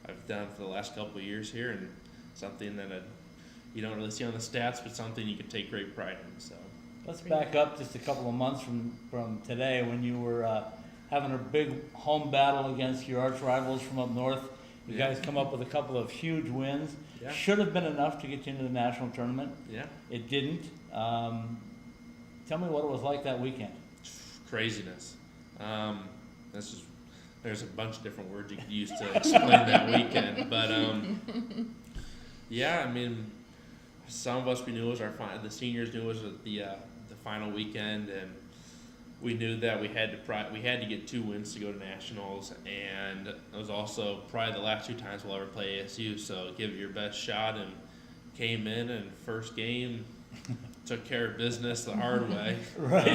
I've done for the last couple of years here, and something that you don't really see on the stats, but something you can take great pride in. So Let's back up just a couple of months from today, when you were having a big home battle against your arch rivals from up north. You Yeah. guys come up with a couple of huge wins. Yeah. Should have been enough to get you into the national tournament. yeah, It didn't. Tell me what it was like that weekend. craziness. There's a bunch of different words you could use to explain that weekend, but yeah, I mean, some of us, we knew it was the seniors knew it was the final weekend, and we knew that we had to get 2 wins to go to nationals, and it was also probably the last 2 times we'll ever play ASU. So give it your best shot, and came in and first game took care of business the hard way. Right.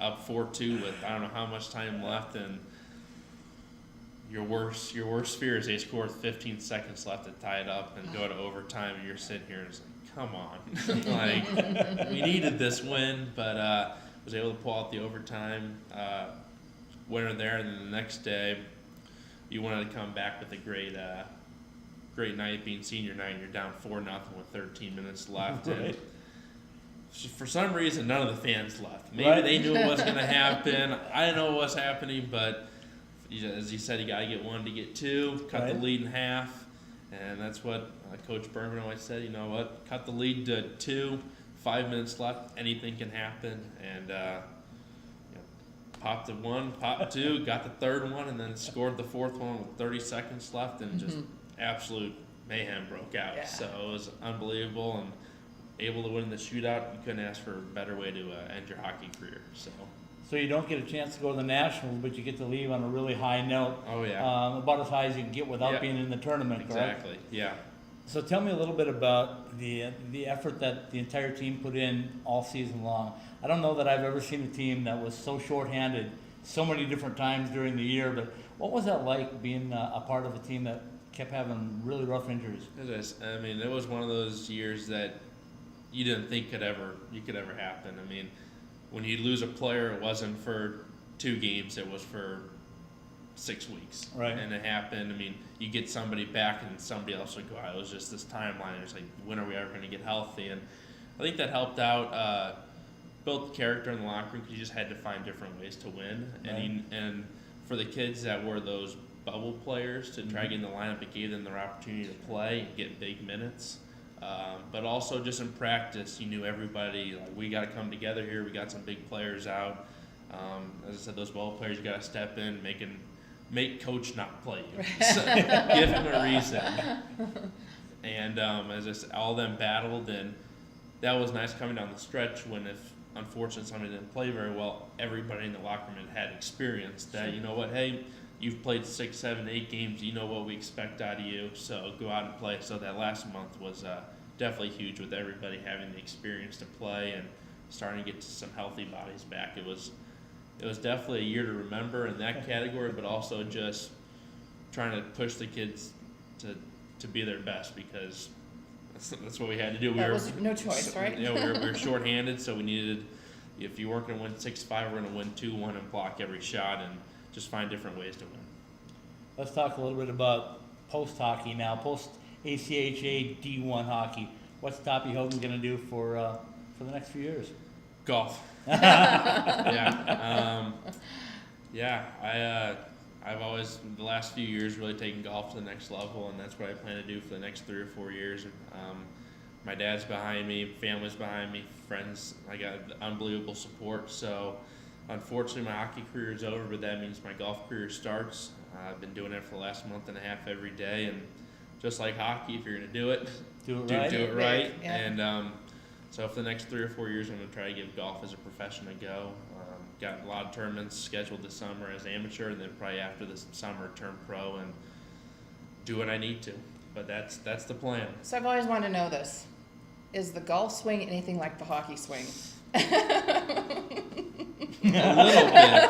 Up 4-2 with I don't know how much time left, and your worst fear is they score with 15 seconds left to tie it up and go to overtime, and you're sitting here and it's like, come on. Like, we needed this win, but was able to pull out the overtime winner there, and then the next day you wanted to come back with a great night, being senior night, and you're down 4-0 with 13 minutes left. Right. And for some reason, none of the fans left. Maybe Right. they knew what was going to happen. I didn't know what was happening, but as you said, you got to get 1 to get 2, cut the Right. lead in half, and that's what Coach Berman always said. You know what? Cut the lead to 2, 5 minutes left, anything can happen, and popped the 1, popped 2, got the 3rd one, and then scored the 4th one with 30 seconds left, and just absolute mayhem broke out. Yeah. So it was unbelievable, and able to win the shootout. You couldn't ask for a better way to end your hockey career. So you don't get a chance to go to the nationals, but you get to leave on a really high note. Oh yeah, About as high as you can get without Yeah. being in the tournament, correct? exactly. Yeah. So tell me a little bit about the effort that the entire team put in all season long. I don't know that I've ever seen a team that was so shorthanded so many different times during the year, but what was that like being a part of a team that kept having really rough injuries? I mean, it was one of those years that you didn't think could ever happen. I mean, when you lose a player, it wasn't for 2 games; it was for 6 weeks. Right. And it happened. I mean, you get somebody back and somebody else would go out. It was just this timeline. It's like, when are we ever going to get healthy? And I think that helped out, built character in the locker room because you just had to find different ways to win. Right. And for the kids that were those bubble players to try to get in the lineup, it gave them their opportunity to play and get big minutes. But also just in practice, you knew everybody, like, we got to come together here. We got some big players out. As I said, those ball players, you got to step in, make coach not play you. So, give him a reason. And as I said, all them battled, and that was nice coming down the stretch when, if unfortunately somebody didn't play very well, everybody in the locker room had experience that, you know what, hey, you've played 6, 7, 8 games, you know what we expect out of you, so go out and play. So that last month was definitely huge with everybody having the experience to play and starting to get some healthy bodies back. It was definitely a year to remember in that category, but also just trying to push the kids to be their best, because that's what we had to do. That was no choice, right? You know, we were shorthanded, so we needed, if you weren't going to win 6-5, we're going to win 2-1 and block every shot and just find different ways to win. Let's talk a little bit about post-hockey now, post-ACHA D1 hockey. What's Toppie Hogan going to do for the next few years? Golf. I've always, the last few years, really taken golf to the next level, and that's what I plan to do for the next 3 or 4 years. My dad's behind me, family's behind me, friends. I got unbelievable support. So, unfortunately, my hockey career is over, but that means my golf career starts. I've been doing it for the last month and a half every day, and just like hockey, if you're going to do it, do it right. Yeah. And so for the next 3 or 4 years, I'm going to try to give golf as a profession a go. Got a lot of tournaments scheduled this summer as amateur, and then probably after this summer turn pro and do what I need to. But that's the plan. So I've always wanted to know this. Is the golf swing anything like the hockey swing? A little bit.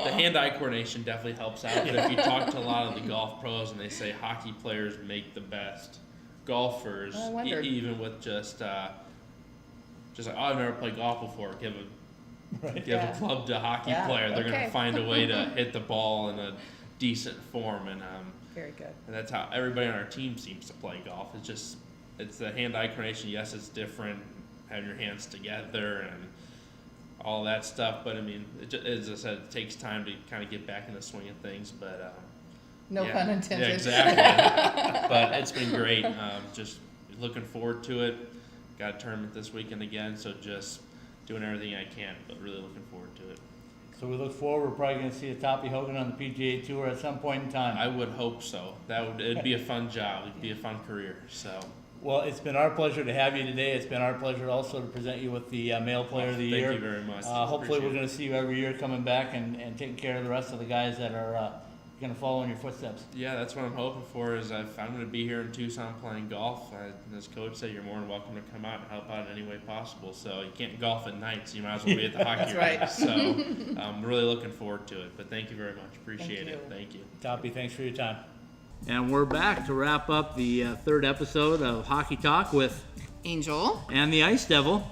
The hand-eye coordination definitely helps out. But if you talk to a lot of the golf pros and they say hockey players make the best golfers, I wondered. even with just like, oh, I've never played golf before. Give a club to a hockey player. They're going to find a way to hit the ball in a decent form. And Very good. and that's how everybody on our team seems to play golf. It's the hand-eye coordination. Yes, it's different, having your hands together and all that stuff. But I mean, as I said, it takes time to kind of get back in the swing of things. But No pun intended. Yeah, exactly. But it's been great. Just looking forward to it. Got a tournament this weekend again, so just doing everything I can, but really looking forward to it. So we look forward, we're probably going to see a Toppie Hogan on the PGA Tour at some point in time. I would hope so. It'd be a fun job. It'd be a fun career. So. Well, it's been our pleasure to have you today. It's been our pleasure also to present you with the Male Player of the Year. Thank you very much. Hopefully we're going to see you every year coming back and taking care of the rest of the guys that are going to follow in your footsteps. Yeah, that's what I'm hoping for. Is I'm going to be here in Tucson playing golf. As Coach said, you're more than welcome to come out and help out in any way possible. So you can't golf at night, so you might as well be at the hockey That's rink. So I'm really looking forward to it. But thank you very much. Appreciate it. Thank you. Toppie, thanks for your time. And we're back to wrap up the third episode of Hockey Talk with Angel. and the Ice Devil.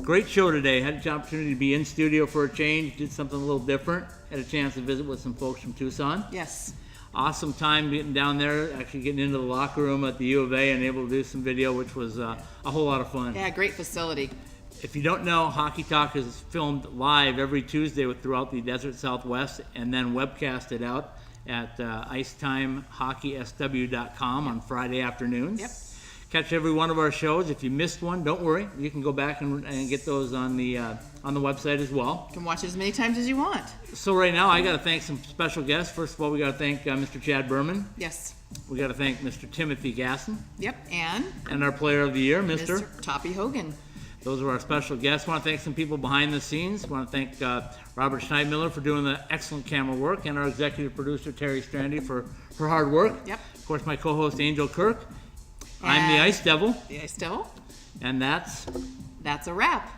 Great show today. Had the opportunity to be in studio for a change. Did something a little different. Had a chance to visit with some folks from Tucson. Yes. Awesome time getting down there, actually getting into the locker room at the U of A and able to do some video, which was a whole lot of fun. Yeah, great facility. If you don't know, Hockey Talk is filmed live every Tuesday throughout the Desert Southwest and then webcasted out at IcetimeHockeySW.com on Friday afternoons. Yep. Catch every one of our shows. If you missed one, don't worry. You can go back and get those on the website as well. You can watch it as many times as you want. So right now, I got to thank some special guests. First of all, we got to thank Mr. Chad Berman. Yes. We got to thank Mr. Timothy Gasson. Yep. And our Player of the Year, Mr. Toppie Hogan. Those are our special guests. Want to thank some people behind the scenes. Want to thank Robert Schneidmiller for doing the excellent camera work, and our executive producer, Terry Strandy, for her hard work. Yep. Of course, my co-host, Angel Kirk. I'm the Ice Devil. The Ice Devil. And that's a wrap.